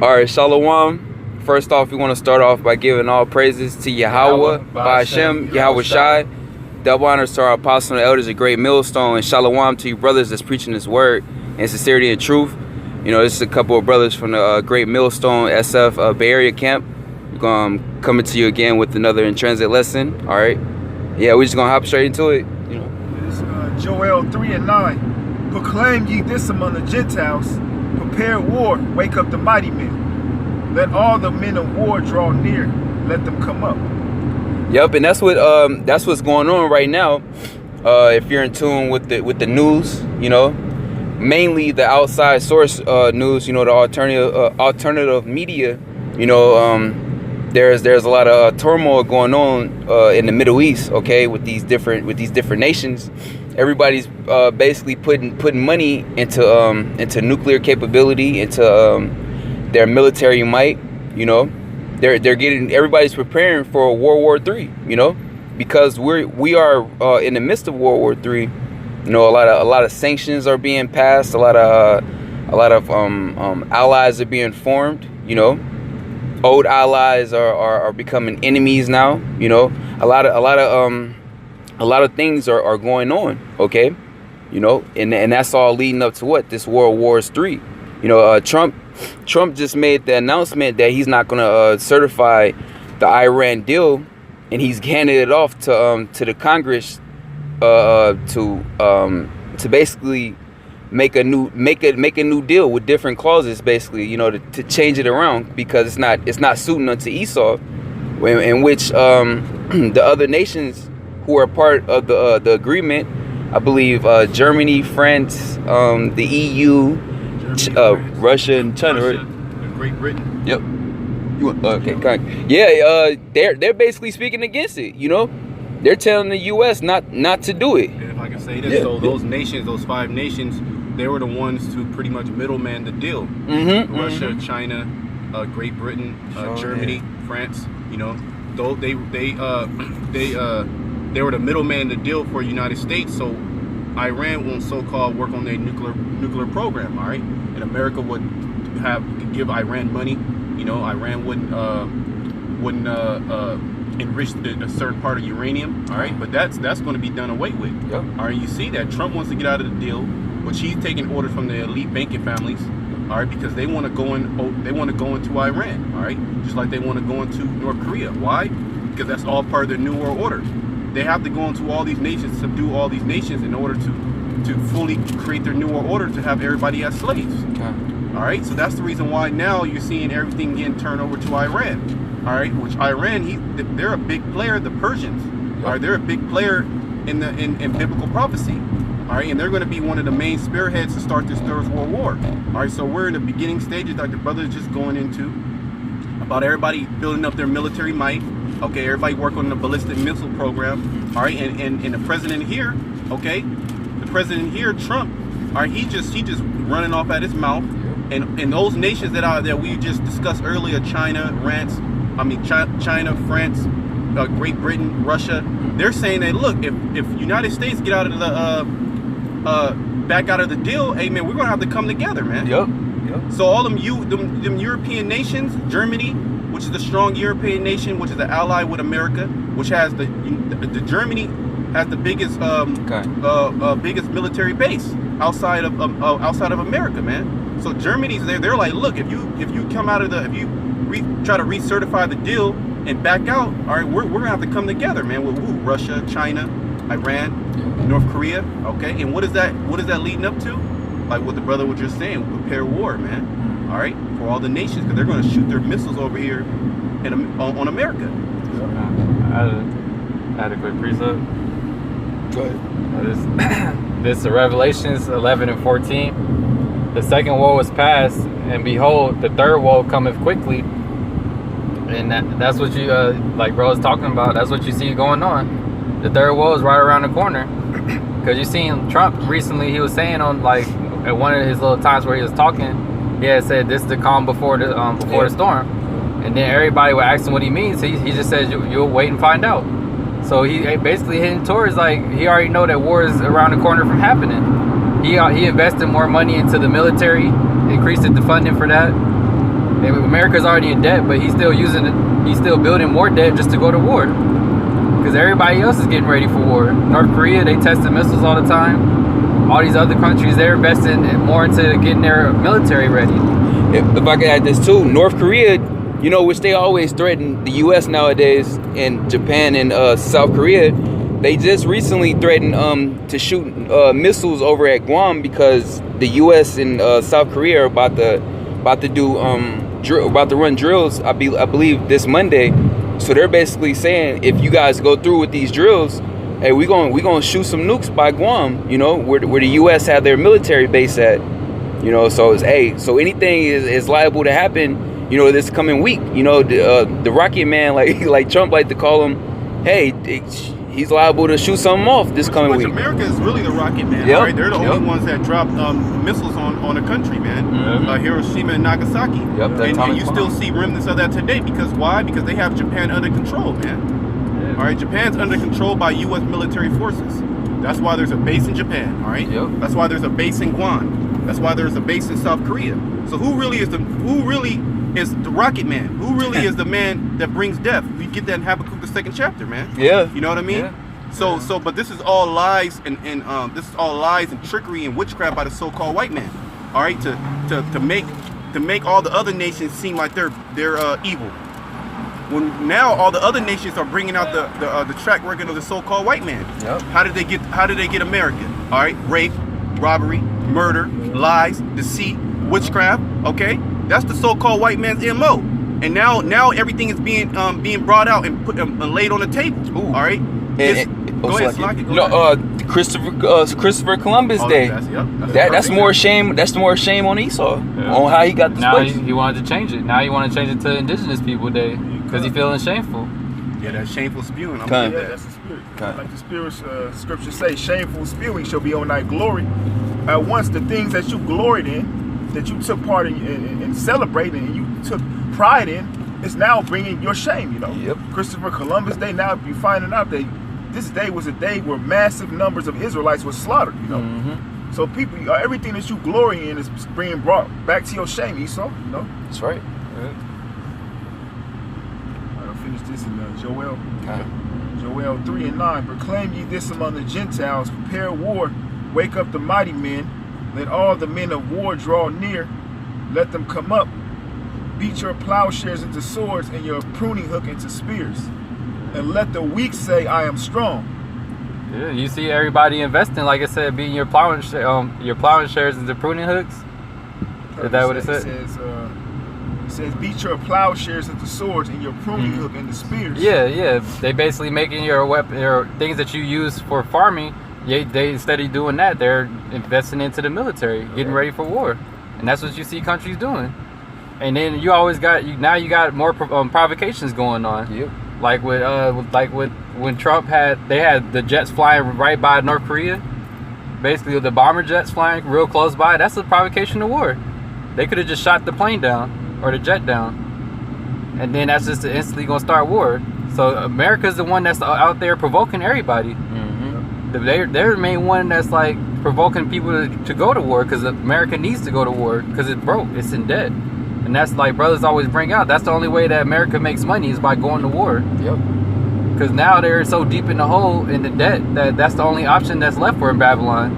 All right, Shalom. First off, we want to start off by giving all praises to Yahweh, Ba'ashem, Yahweh Shai. Double honors to our apostles and elders, a great millstone, and Shalom to you brothers that's preaching this word in sincerity and truth. You know, this is a couple of brothers from the Great Millstone SF Bay Area camp. We're coming to you again with another in transit lesson. All right. Yeah, we're just gonna hop straight into it. You know. It's Joel 3:9. Proclaim ye this among the Gentiles. Prepare war. Wake up the mighty men. Let all the men of war draw near. Let them come up. Yep, and that's what's going on right now. If you're in tune with the news, you know, mainly the outside source news, you know, the alternative media, you know, there's a lot of turmoil going on in the Middle East, okay, with these different nations. Everybody's basically putting money into nuclear capability, into their military might, you know. Everybody's preparing for World War III, you know, because we are in the midst of World War III. You know, a lot of sanctions are being passed. A lot of allies are being formed. You know, old allies are becoming enemies now. You know, a lot of things are going on. Okay, you know, and that's all leading up to what, this World War III. You know, Trump just made the announcement that he's not going to certify the Iran deal, and he's handed it off to the Congress to basically make a new deal with different clauses, basically, you know, to change it around, because it's not suiting unto Esau, in which the other nations who are part of the agreement, I believe Germany, France, the EU, Russia and China, right? And Great Britain. Yep. Okay. Yeah. They're basically speaking against it. You know, they're telling the U.S. not to do it. And if I can say this, so those nations, those 5 nations, they were the ones to pretty much middleman the deal. Mm-hmm. Russia, China, Great Britain, Germany, France. You know, though they were the middleman the deal for the United States. So Iran won't so-called work on their nuclear program, all right? And America would give Iran money. You know, Iran wouldn't enrich a certain part of uranium, all right? But that's going to be done away with. Yep. All right, you see that Trump wants to get out of the deal, but he's taking orders from the elite banking families, all right, because they want to go into Iran, all right, just like they want to go into North Korea. Why? Because that's all part of their New World Order. They have to go into all these nations, subdue all these nations in order to fully create their New World Order, to have everybody as slaves. Okay. All right, so that's the reason why now you're seeing everything getting turned over to Iran. All right, which Iran, they're a big player. The Persians, all right, they're a big player in biblical prophecy. All right, and they're going to be one of the main spearheads to start this Third World War. All right, so we're in the beginning stages, like the brother is just going into, about everybody building up their military might. Okay, everybody work on the ballistic missile program. All right, and the president here, okay, the president here, Trump, all right, he just running off at his mouth. And those nations that we just discussed earlier, China, France, Great Britain, Russia, they're saying that, look, if United States get out of the back out of the deal, hey man, we're gonna have to come together, man. Yep. So all them European nations, Germany, which is the strong European nation, which is an ally with America, which has the Germany has the biggest biggest military base outside of America, man. So Germany's there. They're like, look, if you come out of try to recertify the deal and back out, all right, we're gonna have to come together, man. With Russia, China, Iran, North Korea, okay. And what is that leading up to? Like what the brother was just saying, prepare war, man. All right, for all the nations, because they're going to shoot their missiles over here on America. I had a quick precept. Go ahead. This Revelations 11 and 14. The second woe was past, and behold, the third woe cometh quickly. And that's what you, like bro was talking about, that's what you see going on. The third woe is right around the corner. Because you seen Trump recently, he was saying on, like, at one of his little times where he was talking, he had said, this is the calm before the storm. And then everybody would ask him what he means. He just says, you'll wait and find out. So he basically hitting towards, like, he already know that war is around the corner from happening. He invested more money into the military, increased the funding for that. And America's already in debt, but he's still building more debt just to go to war. Because everybody else is getting ready for war. North Korea, they testing missiles all the time. All these other countries, they're investing more into getting their military ready. If I could add this too, North Korea, you know, which they always threaten the U.S. nowadays, and Japan and South Korea, they just recently threatened to shoot missiles over at Guam because the U.S. and South Korea are about to run drills. I believe this Monday. So they're basically saying, if you guys go through with these drills, hey, we gonna shoot some nukes by Guam, you know, where the U.S. have their military base at, you know. So it's so anything is liable to happen, you know, this coming week. You know, the Rocket Man, like Trump like to call him, hey, he's liable to shoot something off this coming week. America is really the Rocket Man, right? They're the only ones that dropped missiles on a country, man. Hiroshima and Nagasaki. And you still see remnants of that today. Because why? Because they have Japan under control, man. All right, Japan's under control by U.S. military forces. That's why there's a base in Japan, all right? That's why there's a base in Guam. That's why there's a base in South Korea. So who really is the Rocket Man? Who really is the man that brings death? We get that in Habakkuk, the 2nd chapter, man. You know what I mean? But this is all lies and this is all lies and trickery and witchcraft by the so-called white man. All right, to make all the other nations seem like they're evil. When now all the other nations are bringing out the track record of the so-called white man. How did they get America? All right, rape, robbery, murder, lies, deceit, witchcraft. Okay, that's the so-called white man's MO. And now everything is being brought out and put laid on the table. All right. Go ahead, Christopher Columbus Day. That's more shame. That's more shame on Esau on how he got this place. He wanted to change it. Now he want to change it to Indigenous People Day because he's feeling shameful. Yeah, that's shameful spewing. That's the spirit. Like the spirit scripture say, shameful spewing shall be on thy glory. At once the things that you gloried in, that you took part in celebrating and you took pride in, is now bringing your shame, you know. Christopher Columbus Day, now you're finding out that this day was a day where massive numbers of Israelites were slaughtered, you know. So people, everything that you glory in is being brought back to your shame, Esau, you know. That's right. I'll finish this in Joel. Joel 3:9. Proclaim ye this among the Gentiles, prepare war, wake up the mighty men, let all the men of war draw near, let them come up. Beat your plowshares into swords and your pruning hook into spears. And let the weak say, I am strong. Yeah, you see everybody investing, like I said, beating your plowing shares into pruning hooks. Is that what it said? It says, beat your plowshares into swords and your pruning hook into spears. Yeah. They basically making your weapon, your things that you use for farming. They instead of doing that, they're investing into the military, getting ready for war, and that's what you see countries doing. And then you always got you got more provocations going on. Like with when Trump had the jets flying right by North Korea, basically the bomber jets flying real close by. That's a provocation to war. They could have just shot the plane down or the jet down, and then that's just instantly gonna start war. So America's the one that's out there provoking everybody. They're the main one that's like provoking people to go to war, because America needs to go to war because it's broke, it's in debt. And that's like brothers always bring out, that's the only way that America makes money is by going to war. Because now they're so deep in the hole in the debt that's the only option that's left for Babylon.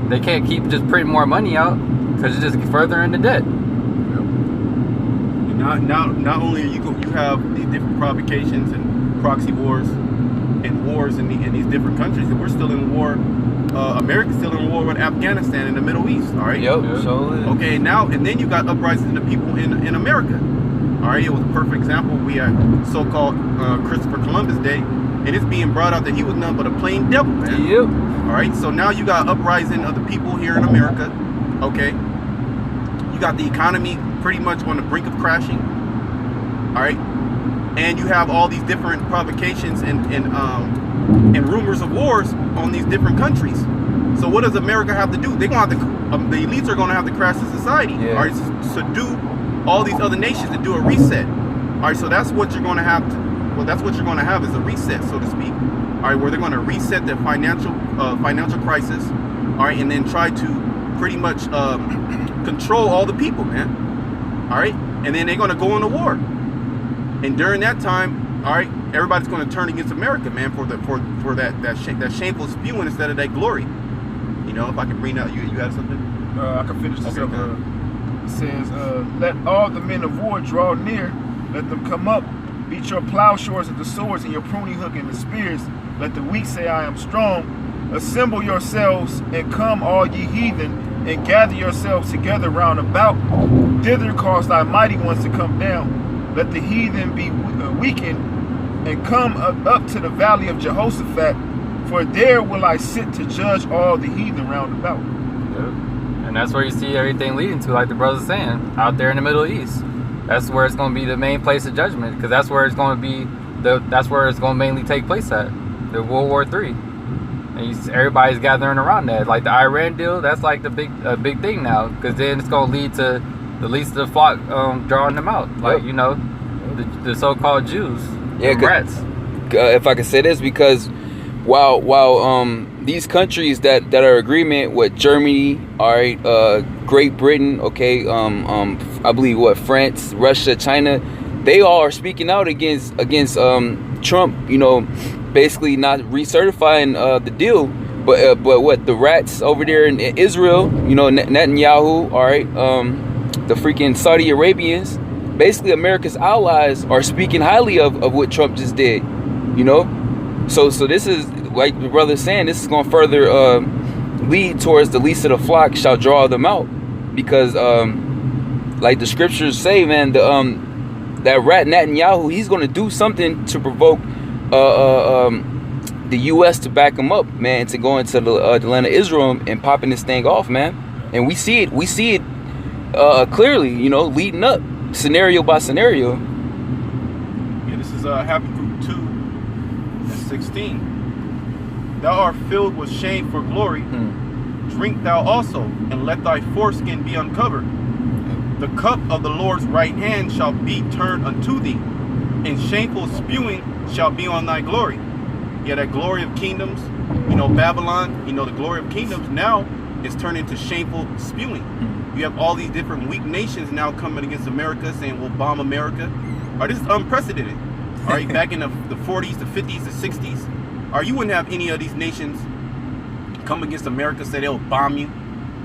They can't keep just printing more money out because it's just further into debt. Not only you have these different provocations and proxy wars and wars in these different countries, and we're still in war. America's still in war with Afghanistan in the Middle East. All right. Okay. Now and then you got uprisings of the people in America. All right. It was a perfect example. We had so-called Christopher Columbus Day, and it's being brought out that he was nothing but a plain devil, man. All right. So now you got uprising of the people here in America. Okay. You got the economy pretty much on the brink of crashing. All right. And you have all these different provocations and rumors of wars on these different countries. So what does America have to do? They're gonna have to, the elites are gonna have to crash the society. All right, subdue all these other nations and do a reset. All right, so that's what you're gonna have to. Well, that's what you're gonna have is a reset, so to speak. All right, where they're gonna reset the financial crisis. All right, and then try to pretty much control all the people, man. all right, and then they're going to go into war. And during that time, all right, everybody's going to turn against America, man, for that shameful spewing instead of that glory. You know, if I can bring out, you had something? I can finish this Okay, up. It says, let all the men of war draw near, let them come up, beat your plowshares and the swords and your pruning hook and the spears. Let the weak say, I am strong. Assemble yourselves and come, all ye heathen, and gather yourselves together round about. Thither cause thy mighty ones to come down. Let the heathen be weakened, and come up to the valley of Jehoshaphat, for there will I sit to judge all the heathen round about. Yep. And that's where you see everything leading to, like the brother's saying, out there in the Middle East. That's where it's going to be the main place of judgment, because that's where it's going to be that's where it's going to mainly take place at, the World War III. And everybody's gathering around that. Like the Iran deal, that's like the big thing now, because then it's going to lead to the least of the flock drawing them out. Like, you know, the so-called Jews, the rats. If I can say this, because while these countries that are in agreement with Germany, all right, Great Britain, okay, I believe France, Russia, China, they all are speaking out against Trump, you know, basically not recertifying the deal, but what the rats over there in Israel, you know, Netanyahu, all right, the freaking Saudi Arabians, basically America's allies are speaking highly of what Trump just did, you know. So this is, like the brother's saying, this is going to further lead towards the least of the flock shall draw them out, because like the scriptures say, man, that rat Netanyahu, he's going to do something to provoke the U.S. to back him up, man, to go into the land of Israel and popping this thing off, man. And we see it clearly, you know, leading up, scenario by scenario. Yeah, this is Habakkuk 2 and 16. Thou art filled with shame for glory. Drink thou also, and let thy foreskin be uncovered. The cup of the Lord's right hand shall be turned unto thee, and shameful spewing shall be on thy glory. Yeah, that glory of kingdoms, you know, Babylon, you know, the glory of kingdoms now is turned into shameful spewing. You have all these different weak nations now coming against America, saying we'll bomb America. All right, this is unprecedented. All right, back in the 40s, the 50s, the 60s, you wouldn't have any of these nations come against America, say they'll bomb you.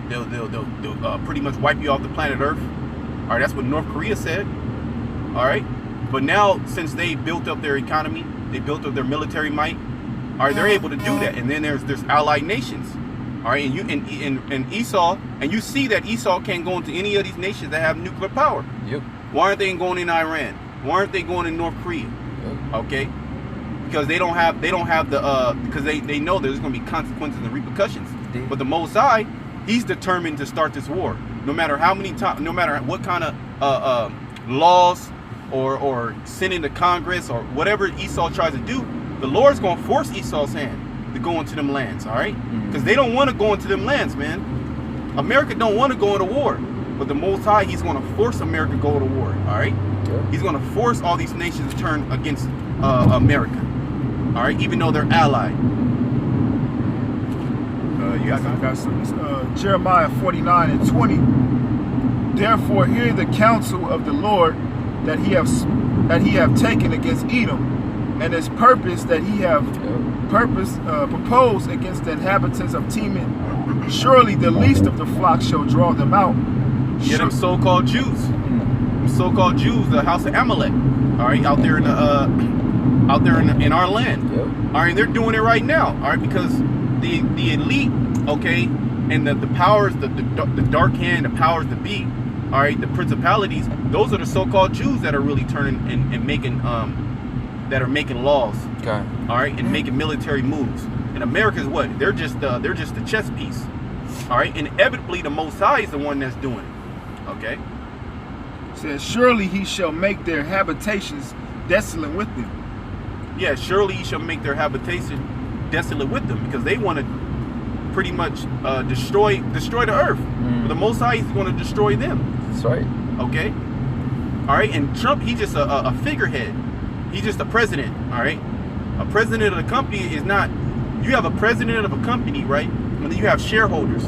They'll pretty much wipe you off the planet Earth. All right, that's what North Korea said. All right, but now since they built up their economy, they built up their military might. All right, they're able to do that. And then there's allied nations. All right, and you and Esau, and you see that Esau can't go into any of these nations that have nuclear power. Yep. Why aren't they going in Iran? Why aren't they going in North Korea? Yep. Okay, because they don't have the because they know there's going to be consequences and repercussions. Indeed. But the Most High, he's determined to start this war, no matter how many times, no matter what kind of laws or sending to Congress or whatever Esau tries to do. The Lord's going to force Esau's hand to go into them lands, all right? Because they don't want to go into them lands, man. America don't want to go into war, but the Most High, he's going to force America to go to war, all right? Yeah. He's going to force all these nations to turn against America, all right? Even though they're allied. I got some. Jeremiah 49 and 20. Therefore, hear the counsel of the Lord that he have taken against Edom, and his purpose that he have proposed against the inhabitants of Teman. Surely the least of the flock shall draw them out. Yeah, them so-called Jews. Them so-called Jews, the house of Amalek. All right, out there in our land. Yep. All right, they're doing it right now. All right, because the elite, okay, and the powers, the dark hand, the powers that be, all right, the principalities, those are the so-called Jews that are really turning and making that are making laws, okay, all right, and making military moves. And America's what? They're just the chess piece, all right. Inevitably, the Most High is the one that's doing it. Okay. It says, surely he shall make their habitations desolate with them. Yeah, surely he shall make their habitation desolate with them, because they want to pretty much destroy the earth. But the Most High is going to destroy them. That's right. Okay. All right. And Trump, he's just a figurehead. He's just a president, all right? A president of the company is not... You have a president of a company, right? And then you have shareholders.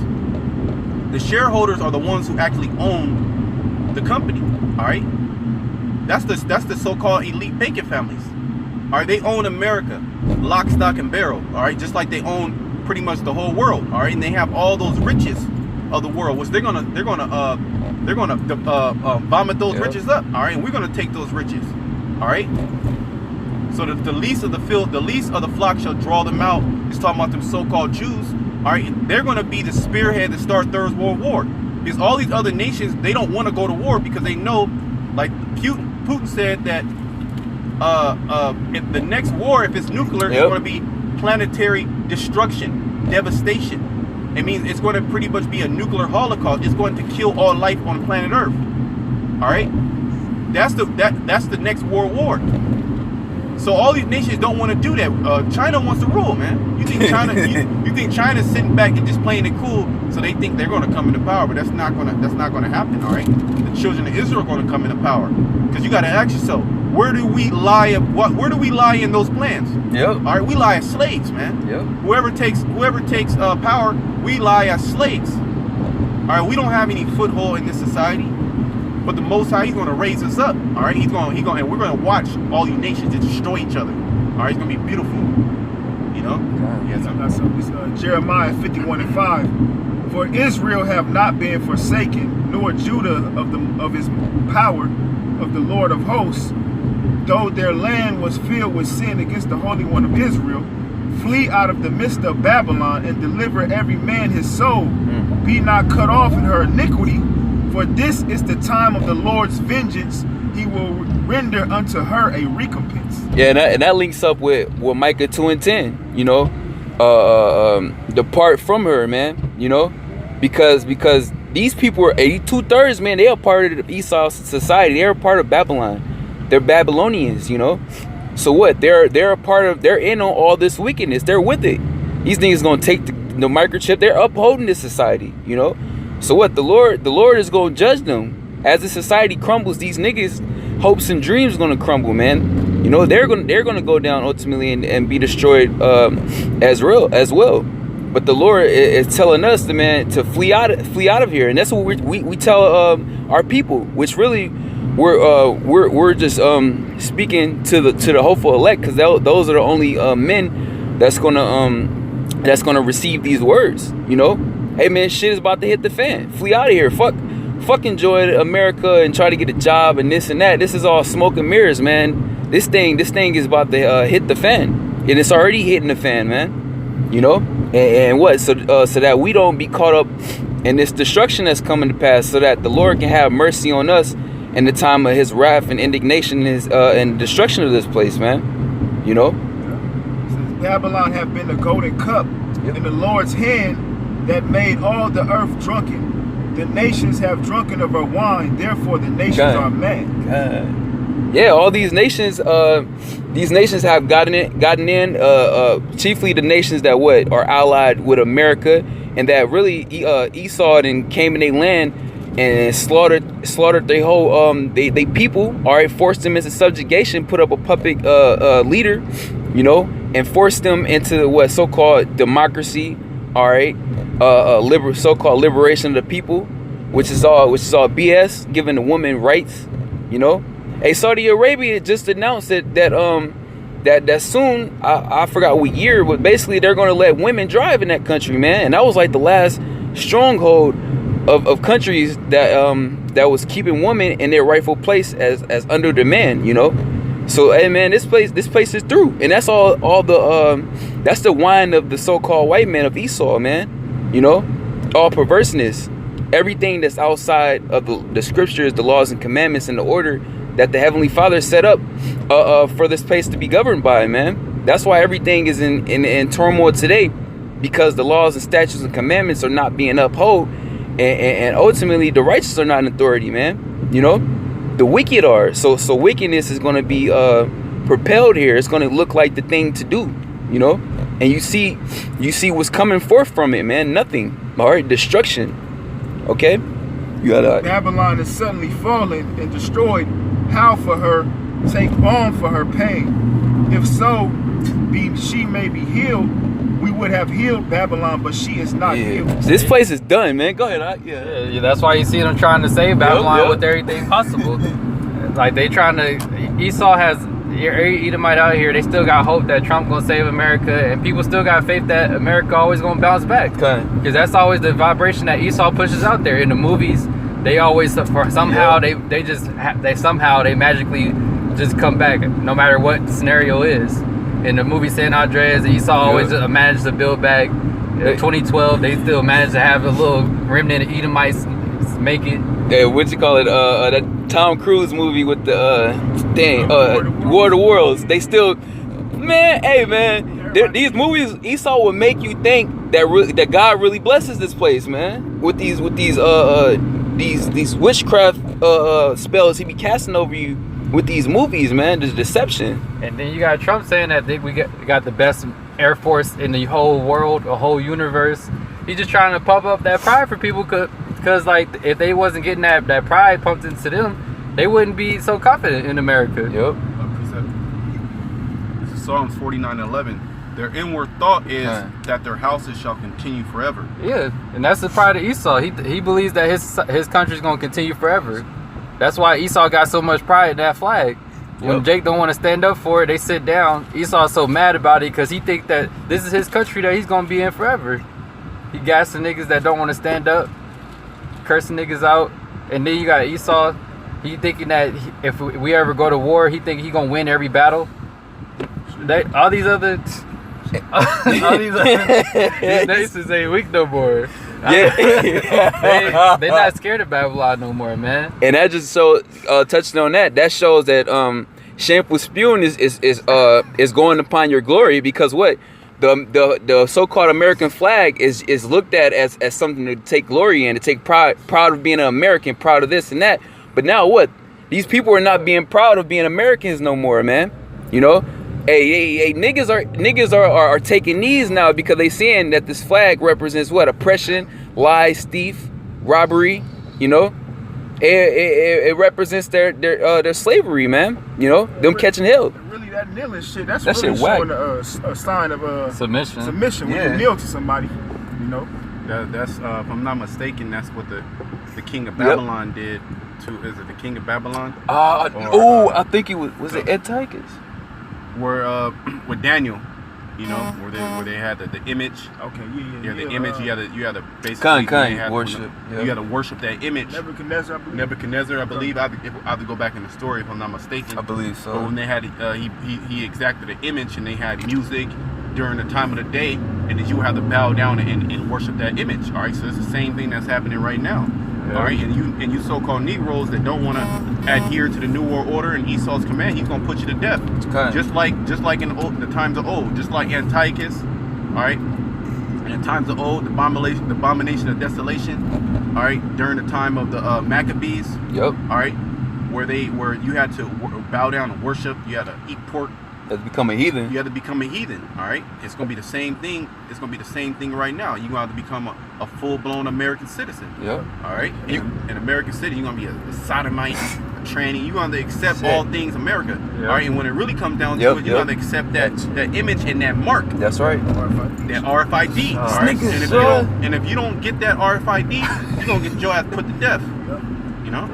The shareholders are the ones who actually own the company. All right, that's the so-called elite bacon families. All right, they own America, lock, stock, and barrel. All right, just like they own pretty much the whole world. All right, and they have all those riches of the world, which they're gonna vomit those riches up. All right, and we're gonna take those riches. All right. So the least of the field, the least of the flock shall draw them out. It's talking about them so-called Jews. All right, they're going to be the spearhead to start Third World War. Because all these other nations, they don't want to go to war because they know, like Putin said that if the next war, if it's nuclear, it's going to be planetary destruction, devastation. It means it's going to pretty much be a nuclear holocaust. It's going to kill all life on planet Earth. All right, that's the next world war. So all these nations don't want to do that. China wants to rule, man. You think China? you think China's sitting back and just playing it cool, so they think they're going to come into power? But that's not going to happen. All right. The children of Israel are going to come into power, because you got to ask yourself, where do we lie? Where do we lie in those plans? Yep. All right. We lie as slaves, man. Yep. Whoever takes power, we lie as slaves. All right. We don't have any foothold in this society. But the Most High, He's going to raise us up. All right, and we're going to watch all these nations to destroy each other. All right, it's going to be beautiful. You know. That's Jeremiah 51:5. For Israel have not been forsaken, nor Judah of his power of the Lord of hosts, though their land was filled with sin against the Holy One of Israel. Flee out of the midst of Babylon and deliver every man his soul. Be not cut off in her iniquity. For this is the time of the Lord's vengeance. He will render unto her a recompense. Yeah, and that links up with Micah 2:10. You know, depart from her, man. You know, because these people are 2/3, man. They are part of the Esau society. They are part of Babylon. They're Babylonians. You know, so what? They're a part of. They're in on all this wickedness. They're with it. These niggas gonna take the microchip. They're upholding this society. You know. So what? The Lord is going to judge them. As the society crumbles, these niggas' hopes and dreams going to crumble, man. You know, they're going to go down ultimately and be destroyed as well. But the Lord is telling us, to flee out of here, and that's what we tell our people. Which really, we're just speaking to the hopeful elect, because those are the only men that's gonna receive these words. You know. Hey man, shit is about to hit the fan. Flee out of here. Fuck enjoy America and try to get a job and this and that. This is all smoke and mirrors, man. This thing is about to hit the fan, and it's already hitting the fan, man. You know, and what? So that we don't be caught up in this destruction that's coming to pass, so that the Lord can have mercy on us in the time of His wrath and indignation, and destruction of this place, man. You know. Since Babylon have been the golden cup in the Lord's hand, that made all the earth drunken. The nations have drunken of her wine, therefore the nations are mad. Yeah, all these nations have gotten in, chiefly the nations that are allied with America, and that really Esau and came in their land and slaughtered their whole they people. All right, forced them into subjugation, put up a puppet leader, you know, and forced them into what so-called democracy. All right, so-called liberation of the people, which is all BS, giving the woman rights. You know, hey, Saudi Arabia just announced that soon, I forgot what year, but basically they're going to let women drive in that country, man. And that was like the last stronghold of countries that was keeping women in their rightful place as under demand. You know. So hey man, this place is through, and that's all that's the wine of the so-called white man of Esau, man. You know, all perverseness, everything that's outside of the scriptures, the laws and commandments, and the order that the Heavenly Father set up for this place to be governed by, man. That's why everything is in turmoil today, because the laws and statutes and commandments are not being upheld, and ultimately the righteous are not in authority, man. You know. The wicked are. So wickedness is going to be propelled here. It's going to look like the thing to do, you know. And you see what's coming forth from it, man. Nothing. All right, destruction. Okay. You got Babylon is suddenly fallen and destroyed. Howl for her, take balm for her pain. If so, she may be healed. we would have healed Babylon, but she is not healed. This place is done, man. Go ahead. Yeah, that's why you see them trying to save Babylon with everything possible. Like they trying to. Esau has every Edomite out here. They still got hope that Trump gonna save America, and people still got faith that America always gonna bounce back. Because that's always the vibration that Esau pushes out there in the movies. They always somehow they magically just come back no matter what the scenario is. In the movie San Andreas, Esau always managed to build back. In 2012, they still managed to have a little remnant of Edomites make it. Yeah, what you call it? That Tom Cruise movie with the War of the Worlds. They still, man. Hey, man. These movies, Esau would make you think that God really blesses this place, man. With these witchcraft spells he be casting over you with these movies, man. This deception. And then you got Trump saying that we got the best Air Force in the whole world, the whole universe. He's just trying to pump up that pride for people, because like if they wasn't getting that pride pumped into them, they wouldn't be so confident in America. Yep. This is Psalms 49:11. Their inward thought is that their houses shall continue forever. Yeah, and that's the pride of Esau. He believes that his country's gonna continue forever. That's why Esau got so much pride in that flag. When Jake don't want to stand up for it, they sit down. Esau's so mad about it because he think that this is his country that he's gonna be in forever. He gassing niggas that don't want to stand up, cursing niggas out, and then you got Esau. He thinking that if we ever go to war, he think he gonna win every battle. All these other nations ain't weak no more. They not scared of Babylon no more, man. And that just touching on that shows that shameful spewing is going upon your glory, because what the so-called American flag is looked at as something to take glory in, to take proud of being an American, proud of this and that. But now what? These people are not being proud of being Americans no more, man. You know? Hey, niggas are taking knees now because they seeing that this flag represents what? Oppression, lies, thief, robbery. You know, it represents their slavery, man. You know, them catching hell. Really, that kneeling shit. That's that really shit showing a sign of submission. Submission when you kneel to somebody. You know. That's if I'm not mistaken, that's what the king of Babylon did to. Is it the king of Babylon? I think it was it Antiochus. Where with Daniel, you know, where they had the image. Okay, the image. You had to basically worship. You had to worship that image. Nebuchadnezzar, I believe. I have to go back in the story if I'm not mistaken. I believe so. But when they had he exacted an image, and they had music during the time of the day, and then you have to bow down and worship that image. All right, so it's the same thing that's happening right now. All right, and you so-called Negroes that don't want to adhere to the New World Order and Esau's command, he's gonna put you to death. Just like in the times of old, just like Antiochus. All right, in the times of old, the abomination of desolation. All right, during the time of the Maccabees. Yep. All right, where you had to bow down and worship, you had to eat pork. You had to become a heathen. You have to become a heathen, all right? It's going to be the same thing. It's going to be the same thing right now. You're going to have to become a full-blown American citizen. Yep. All right? An American citizen, you're going to be a sodomite, a tranny. You're going to accept all things America. Yep. All right? And when it really comes down to it, you're going to accept that image and that mark. That's right. That RFID. All right? And if you don't get that RFID, you're going to get your ass put to death. Yep. You know?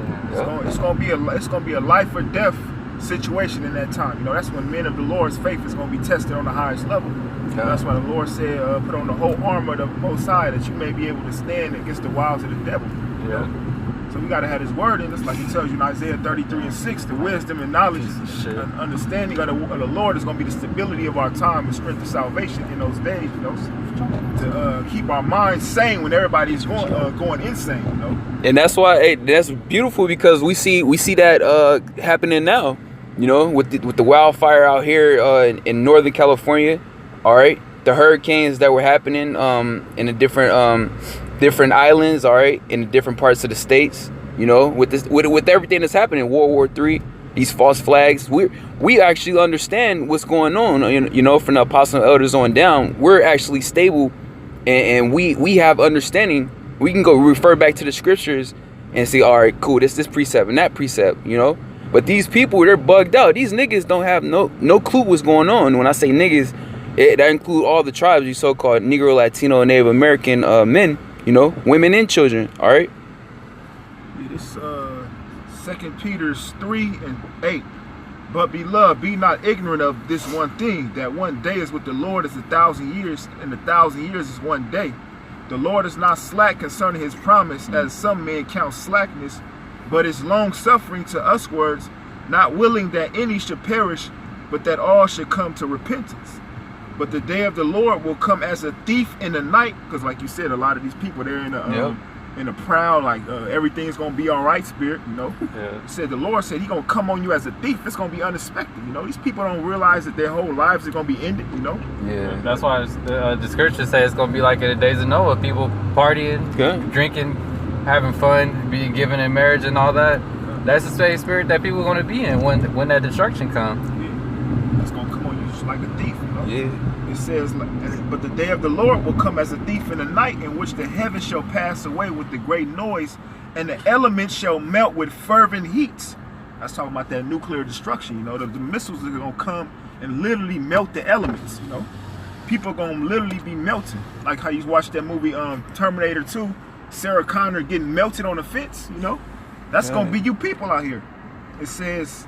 It's going to be a life or death situation in that time. You know, that's when men of the Lord's faith is going to be tested on the highest level. That's why the Lord said, put on the whole armor of the Most High, that you may be able to stand against the wiles of the devil. You know? So we got to have his word in us, like he tells you in Isaiah 33:6, the wisdom and knowledge and understanding of the Lord is going to be the stability of our time and strength of salvation in those days, you know, to keep our minds sane when everybody's going insane, you know. And that's why that's beautiful, because we see that happening now. You know, with the wildfire out here in Northern California, all right, the hurricanes that were happening in the different islands, all right, in the different parts of the states. You know, with everything that's happening, World War III, these false flags, we actually understand what's going on. You know, from the apostle and elders on down, we're actually stable, and we have understanding. We can go refer back to the scriptures and say, all right, cool, this precept and that precept, you know. But these people, they're bugged out. These niggas don't have no clue what's going on. When I say niggas, That include all the tribes, you so-called Negro, Latino, and Native American men, you know, women and children, all right? Yeah, this 2 Peter 3:8. But beloved, be not ignorant of this one thing, that one day is with the Lord as 1,000 years, and 1,000 years is one day. The Lord is not slack concerning his promise, as some men count slackness, but is long suffering to uswards, not willing that any should perish, but that all should come to repentance. But the day of the Lord will come as a thief in the night, because like you said, a lot of these people, they're in a proud, like everything's gonna be all right spirit, you know. Yeah. Said the Lord said he gonna come on you as a thief. It's gonna be unexpected, you know. These people don't realize that their whole lives are gonna be ended, you know. Yeah, that's why the scriptures say it's gonna be like in the days of Noah, people partying, drinking, having fun, being given in marriage and all that. That's the same spirit that people are gonna be in when that destruction comes. Yeah. It's gonna come on you just like a thief, you know. Yeah. It says, but the day of the Lord will come as a thief in the night, in which the heavens shall pass away with the great noise, and the elements shall melt with fervent heats. That's talking about that nuclear destruction, you know. The missiles are gonna come and literally melt the elements, you know. People are gonna literally be melting. Like how you watch that movie Terminator 2, Sarah Connor getting melted on a fence, you know. That's gonna be you people out here. It says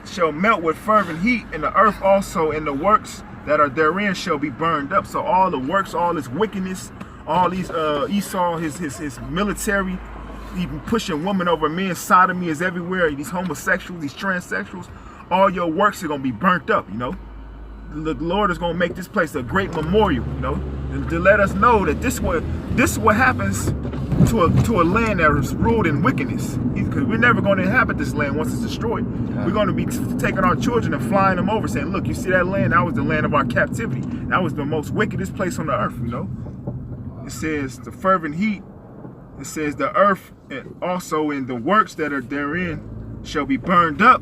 shall melt with fervent heat, and the earth also and the works that are therein shall be burned up. So all the works, all his wickedness, all these Esau, his military, even pushing women over men, sodomy is everywhere. These homosexuals, these transsexuals, all your works are gonna be burnt up, you know. The Lord is gonna make this place a great memorial, you know, to let us know that this is what happens to a land that is ruled in wickedness. Because we're never going to inhabit this land once it's destroyed. Yeah. We're going to be taking our children and flying them over, saying, "Look, you see that land? That was the land of our captivity. That was the most wickedest place on the earth." You know. It says the fervent heat. It says the earth and also in the works that are therein shall be burned up.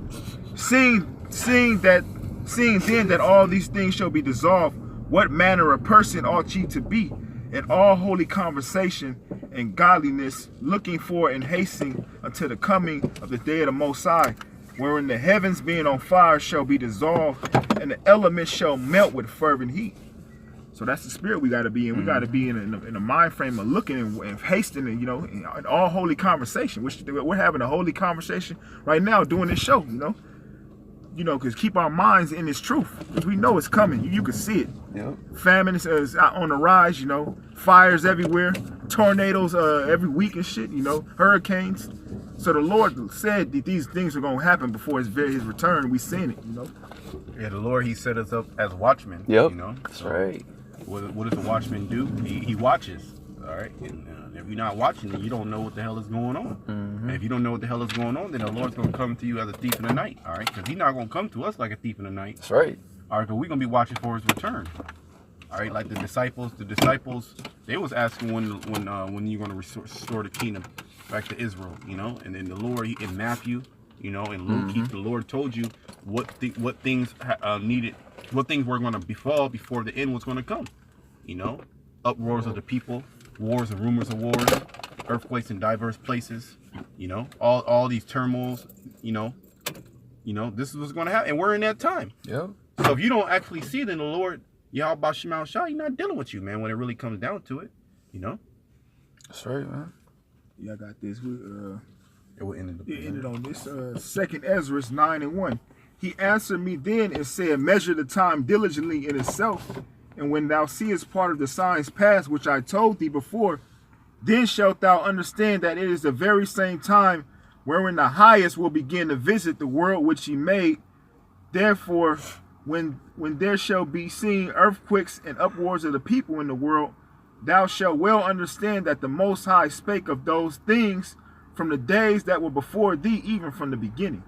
Seeing then that all these things shall be dissolved, what manner of person ought ye to be in all holy conversation and godliness, looking for and hastening until the coming of the day of the Most High, wherein the heavens being on fire shall be dissolved, and the elements shall melt with fervent heat. So that's the spirit we got to be in. We got to be in a mind frame of looking and hastening, you know, in all holy conversation. Which we're having a holy conversation right now doing this show, you know. You know, because keep our minds in this truth, because we know it's coming. You can see it. Yep. Famine is out on the rise, you know. Fires everywhere, tornadoes every week and shit, you know. Hurricanes. So the Lord said that these things are going to happen before his return. We seen it, you know. Yeah, the Lord, he set us up as watchmen. Yep. You know. That's right. What does the watchman do? He watches. All right. And if you're not watching, then you don't know what the hell is going on. And if you don't know what the hell is going on, then the Lord's going to come to you as a thief in the night. All right. Because he's not going to come to us like a thief in the night. That's right. All right. But we're going to be watching for his return. All right. Like the disciples, they was asking when you're going to restore the kingdom back to Israel, you know. And then the Lord, in Matthew, you know, in Luke, the Lord told you what things needed, what things were going to befall before the end was going to come. You know, uproars of the people, wars and rumors of wars, earthquakes in diverse places. You know, all these turmoils. You know, this is what's going to happen, and we're in that time. Yeah. So if you don't actually see it in the Lord, Yahweh Shema Shah, he's not dealing with you, man. When it really comes down to it, you know. That's right, man. Yeah, I got this. It ended on this. 2 Ezra 9:1. He answered me then and said, measure the time diligently in itself, and when thou seest part of the signs past which I told thee before, then shalt thou understand that it is the very same time wherein the highest will begin to visit the world which he made. Therefore, when there shall be seen earthquakes and uproars of the people in the world, thou shalt well understand that the Most High spake of those things from the days that were before thee, even from the beginning.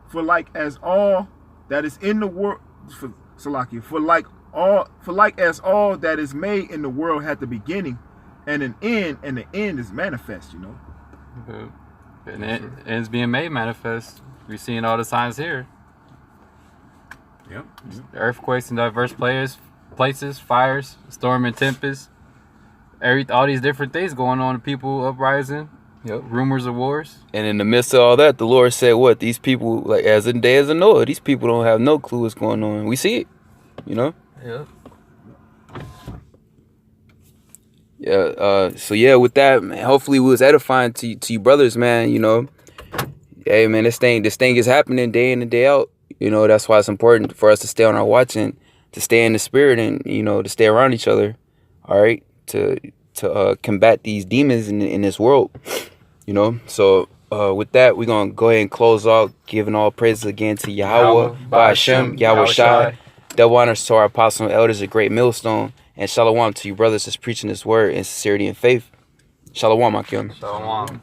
For like as all that is in the world, for like as all that is made in the world had the beginning and an end, and the end is manifest, you know. And it ends being made manifest. We're seeing all the signs here. Yep. Earthquakes in diverse places, fires, storm and tempest. All these different things going on, people uprising. Yep. Rumors of wars. And in the midst of all that, the Lord said, "What these people like as in days of Noah? These people don't have no clue what's going on. We see it, you know." Yep. Yeah. So yeah, with that, man, hopefully we was edifying to you brothers, man. You know, hey, man, this thing is happening day in and day out. You know, that's why it's important for us to stay on our watch and to stay in the spirit and to stay around each other. All right, to combat these demons in this world. You know, so with that, we're gonna go ahead and close out, giving all praises again to Yahweh, Ba'ashem, Yahweh Shai. Double honors to our apostles and elders, a great millstone. And shalom to you brothers that's preaching this word in sincerity and faith. Shalom, Akim. Shalom.